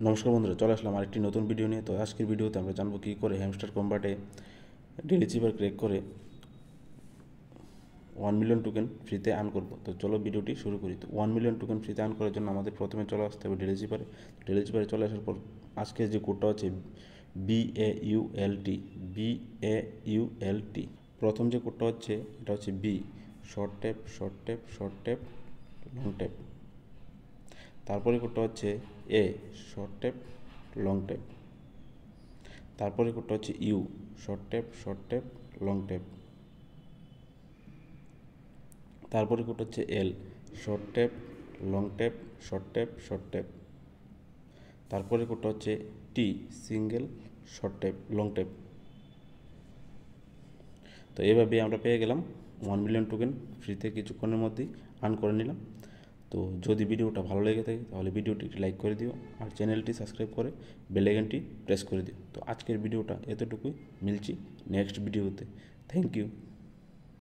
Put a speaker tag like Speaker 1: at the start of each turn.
Speaker 1: নমস্কার বন্ধুরা, চলে আসলাম আরেকটি নতুন ভিডিও নিয়ে। তো আজকের ভিডিওতে আমরা জানবো কী করে হ্যামস্টার কম্বাটে ডেলি চিপার ক্র্যাক করে 1 মিলিয়ন টোকেন ফ্রিতে আর্ন করবো। তো চলো ভিডিওটি শুরু করি। তো 1 মিলিয়ন টোকেন ফ্রিতে আর্ন করার জন্য আমাদের প্রথমে চলে আসতে হবে ডেলি চিপারে। ডেলি চিপারে চলে আসার পর আজকের যে কোডটা হচ্ছে BAULT। প্রথম যে কোডটা হচ্ছে এটা হচ্ছে B, short tap short tap short tap long tap. তারপরে কোডটা হচ্ছে A, short tap long tap. তারপরে কোডটা হচ্ছে U, short tap long tap. তারপরে কোডটা হচ্ছে L, short tap long tap short tap. তারপরে কোডটা হচ্ছে T, single short tap long tap. তো এইভাবে আমরা পেয়ে গেলাম 1 মিলিয়ন টোকেন ফ্রিতে কিছুক্ষণের মধ্যেই আর্ন করে নিলাম। তো যদি ভিডিওটা ভালো লেগে থাকে তাহলে ভিডিওটি লাইক করে দিও, আর চ্যানেলটি সাবস্ক্রাইব করে বেল আইকনটি প্রেস করে দিও। তো আজকের ভিডিওটা এতটুকুই, মিলছি নেক্সট ভিডিওতে। Thank you.